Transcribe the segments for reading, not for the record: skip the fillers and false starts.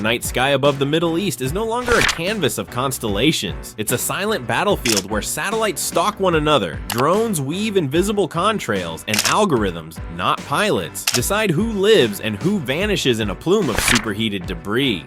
night sky above the Middle East is no longer a canvas of constellations. It's a silent battlefield where satellites stalk one another, drones weave invisible contrails, and algorithms, not pilots, decide who lives and who vanishes in a plume of superheated debris.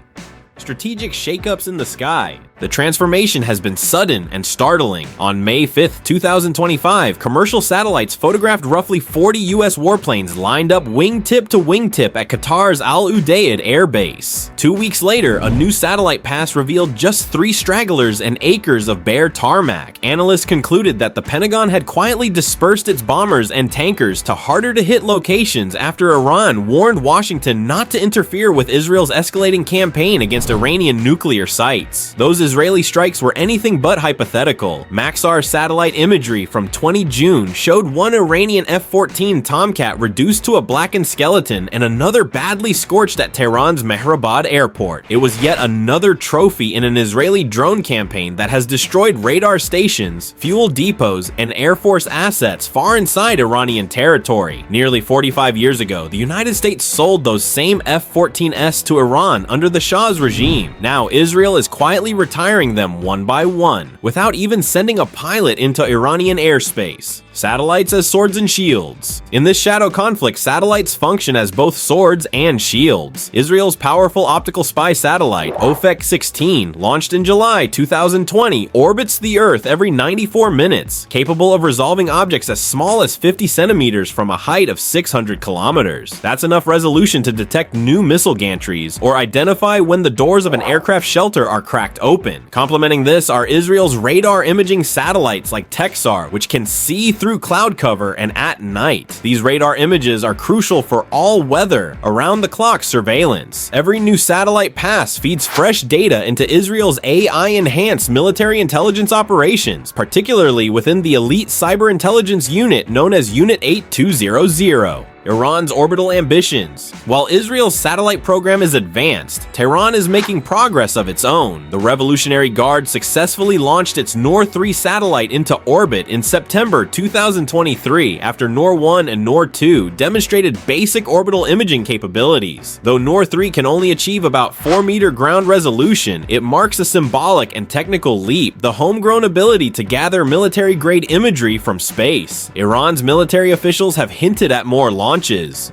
Strategic shakeups in the sky. The transformation has been sudden and startling. On May 5th, 2025, commercial satellites photographed roughly 40 US warplanes lined up wingtip to wingtip at Qatar's Al Udeid Air Base. 2 weeks later, a new satellite pass revealed just 3 stragglers and acres of bare tarmac. Analysts concluded that the Pentagon had quietly dispersed its bombers and tankers to harder-to-hit locations after Iran warned Washington not to interfere with Israel's escalating campaign against Iranian nuclear sites. Those Israeli strikes were anything but hypothetical. Maxar satellite imagery from 20 June showed one Iranian F-14 Tomcat reduced to a blackened skeleton and another badly scorched at Tehran's Mehrabad airport. It was yet another trophy in an Israeli drone campaign that has destroyed radar stations, fuel depots, and Air Force assets far inside Iranian territory. Nearly 45 years ago, the United States sold those same F-14s to Iran under the Shah's regime. Now Israel is quietly retiring them one by one, without even sending a pilot into Iranian airspace. Satellites as swords and shields. In this shadow conflict, satellites function as both swords and shields. Israel's powerful optical spy satellite, Ophek-16, launched in July 2020, orbits the Earth every 94 minutes, capable of resolving objects as small as 50 centimeters from a height of 600 kilometers. That's enough resolution to detect new missile gantries or identify when the doors of an aircraft shelter are cracked open. Complementing this are Israel's radar imaging satellites like Texar, which can see through cloud cover and at night. These radar images are crucial for all weather, around-the-clock surveillance. Every new satellite pass feeds fresh data into Israel's AI-enhanced military intelligence operations, particularly within the elite cyber intelligence unit known as Unit 8200. Iran's orbital ambitions. While Israel's satellite program is advanced, Tehran is making progress of its own. The Revolutionary Guard successfully launched its Noor 3 satellite into orbit in September 2023 after Noor 1 and Noor 2 demonstrated basic orbital imaging capabilities. Though Noor 3 can only achieve about 4-meter ground resolution, it marks a symbolic and technical leap, the homegrown ability to gather military-grade imagery from space. Iran's military officials have hinted at more launches.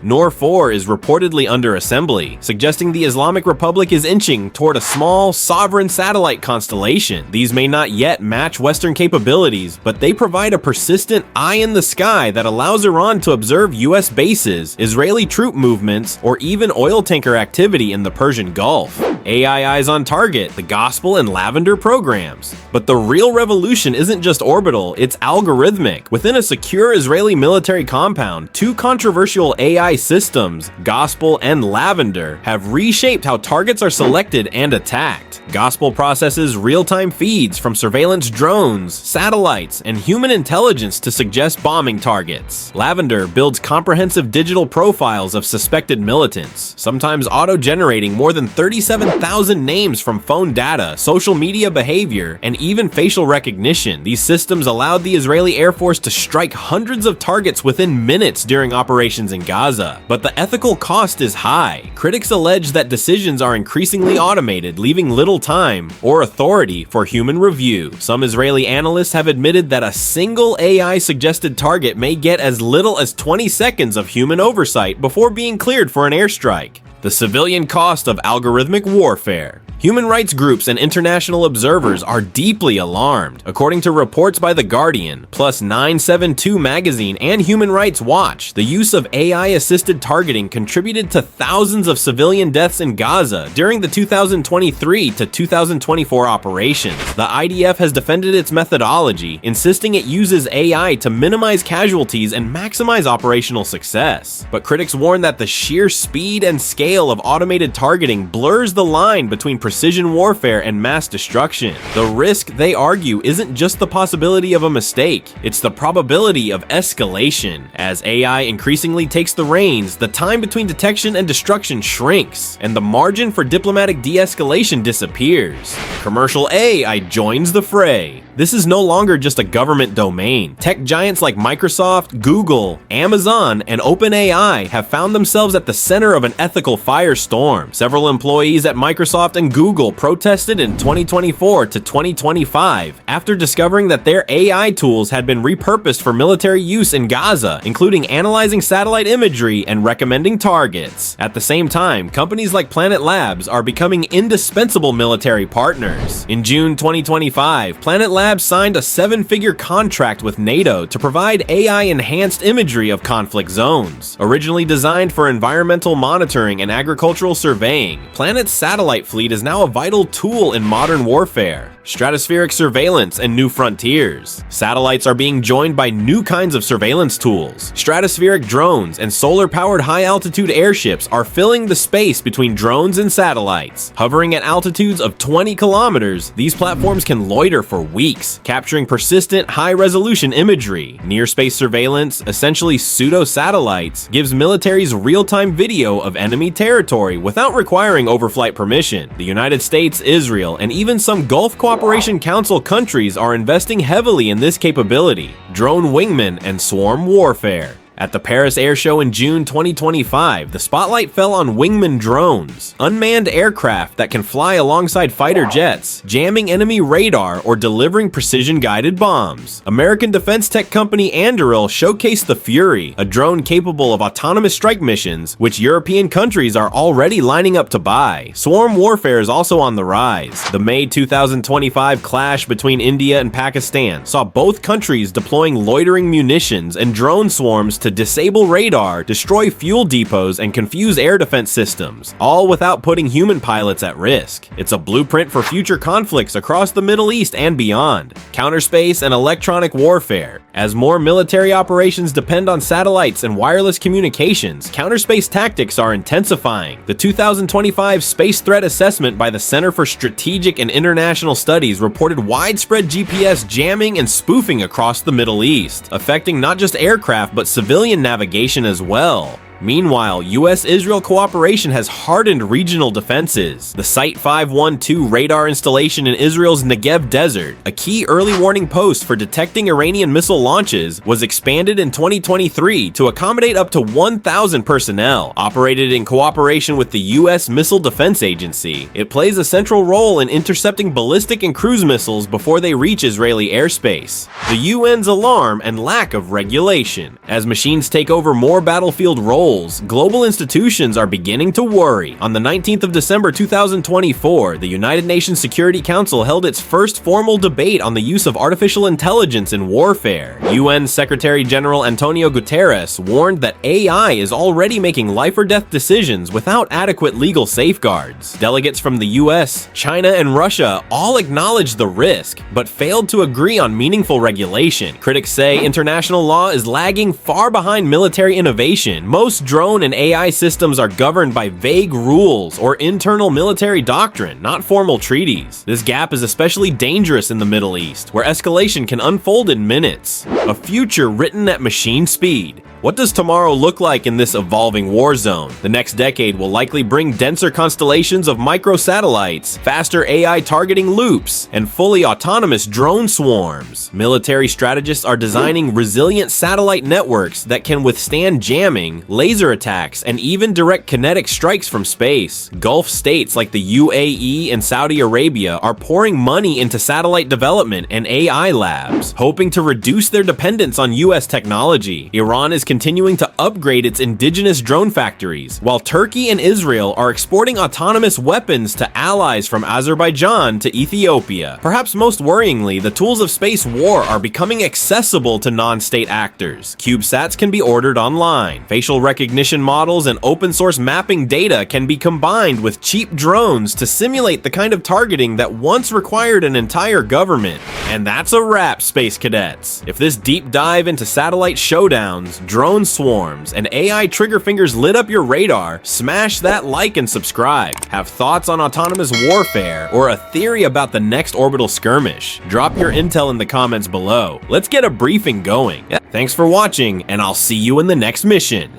Noor 4 is reportedly under assembly, suggesting the Islamic Republic is inching toward a small, sovereign satellite constellation. These may not yet match Western capabilities, but they provide a persistent eye in the sky that allows Iran to observe US bases, Israeli troop movements, or even oil tanker activity in the Persian Gulf. AI Eyes on Target, the Gospel and Lavender programs. But the real revolution isn't just orbital, it's algorithmic. Within a secure Israeli military compound, 2 controversial AI systems, Gospel and Lavender, have reshaped how targets are selected and attacked. Gospel processes real-time feeds from surveillance drones, satellites, and human intelligence to suggest bombing targets. Lavender builds comprehensive digital profiles of suspected militants, sometimes auto-generating more than 37,000 names from phone data, social media behavior, and even facial recognition. These systems allowed the Israeli Air Force to strike hundreds of targets within minutes during operations in Gaza. But the ethical cost is high. Critics allege that decisions are increasingly automated, leaving little time or authority for human review. Some Israeli analysts have admitted that a single AI-suggested target may get as little as 20 seconds of human oversight before being cleared for an airstrike. The civilian cost of algorithmic warfare. Human rights groups and international observers are deeply alarmed. According to reports by The Guardian, Plus 972 magazine, and Human Rights Watch, the use of AI-assisted targeting contributed to thousands of civilian deaths in Gaza during the 2023 to 2024 operations. The IDF has defended its methodology, insisting it uses AI to minimize casualties and maximize operational success. But critics warn that the sheer speed and scale of automated targeting blurs the line between precision warfare and mass destruction. The risk, they argue, isn't just the possibility of a mistake, it's the probability of escalation. As AI increasingly takes the reins, the time between detection and destruction shrinks, and the margin for diplomatic de-escalation disappears. Commercial AI joins the fray. This is no longer just a government domain. Tech giants like Microsoft, Google, Amazon, and OpenAI have found themselves at the center of an ethical firestorm. Several employees at Microsoft and Google protested in 2024 to 2025 after discovering that their AI tools had been repurposed for military use in Gaza, including analyzing satellite imagery and recommending targets. At the same time, companies like Planet Labs are becoming indispensable military partners. In June 2025, Planet Labs signed a 7-figure contract with NATO to provide AI-enhanced imagery of conflict zones. Originally designed for environmental monitoring and agricultural surveying, Planet's satellite fleet is now a vital tool in modern warfare. Stratospheric surveillance and new frontiers. Satellites are being joined by new kinds of surveillance tools. Stratospheric drones and solar-powered high-altitude airships are filling the space between drones and satellites. Hovering at altitudes of 20 kilometers, these platforms can loiter for weeks, capturing persistent high-resolution imagery. Near-space surveillance, essentially pseudo-satellites, gives militaries real-time video of enemy territory without requiring overflight permission. The United States, Israel, and even some Gulf Cooperation Council countries are investing heavily in this capability: drone wingmen and swarm warfare. At the Paris Air Show in June 2025, the spotlight fell on wingman drones, unmanned aircraft that can fly alongside fighter jets, jamming enemy radar or delivering precision-guided bombs. American defense tech company Anduril showcased the Fury, a drone capable of autonomous strike missions, which European countries are already lining up to buy. Swarm warfare is also on the rise. The May 2025 clash between India and Pakistan saw both countries deploying loitering munitions and drone swarms to disable radar, destroy fuel depots, and confuse air defense systems, all without putting human pilots at risk. It's a blueprint for future conflicts across the Middle East and beyond. Counterspace and electronic warfare. As more military operations depend on satellites and wireless communications, counterspace tactics are intensifying. The 2025 Space Threat Assessment by the Center for Strategic and International Studies reported widespread GPS jamming and spoofing across the Middle East, affecting not just aircraft but civilian navigation as well. Meanwhile, US-Israel cooperation has hardened regional defenses. The Site 512 radar installation in Israel's Negev desert, a key early warning post for detecting Iranian missile launches, was expanded in 2023 to accommodate up to 1,000 personnel. Operated in cooperation with the US Missile Defense Agency, it plays a central role in intercepting ballistic and cruise missiles before they reach Israeli airspace. The UN's alarm and lack of regulation. As machines take over more battlefield roles, global institutions are beginning to worry. On the 19th of December 2024, the United Nations Security Council held its first formal debate on the use of artificial intelligence in warfare. UN Secretary General Antonio Guterres warned that AI is already making life or death decisions without adequate legal safeguards. Delegates from the US, China, and Russia all acknowledged the risk, but failed to agree on meaningful regulation. Critics say international law is lagging far behind military innovation. Most drone and AI systems are governed by vague rules or internal military doctrine, not formal treaties. This gap is especially dangerous in the Middle East, where escalation can unfold in minutes. A future written at machine speed. What does tomorrow look like in this evolving war zone? The next decade will likely bring denser constellations of microsatellites, faster AI targeting loops, and fully autonomous drone swarms. Military strategists are designing resilient satellite networks that can withstand jamming, laser attacks, and even direct kinetic strikes from space. Gulf states like the UAE and Saudi Arabia are pouring money into satellite development and AI labs, hoping to reduce their dependence on US technology. Iran is continuing to upgrade its indigenous drone factories, while Turkey and Israel are exporting autonomous weapons to allies from Azerbaijan to Ethiopia. Perhaps most worryingly, the tools of space war are becoming accessible to non-state actors. CubeSats can be ordered online. Facial recognition models and open-source mapping data can be combined with cheap drones to simulate the kind of targeting that once required an entire government. And that's a wrap, Space Cadets. If this deep dive into satellite showdowns, drone swarms, and AI trigger fingers lit up your radar, smash that like and subscribe. Have thoughts on autonomous warfare or a theory about the next orbital skirmish? Drop your intel in the comments below. Let's get a briefing going. Thanks for watching, and I'll see you in the next mission.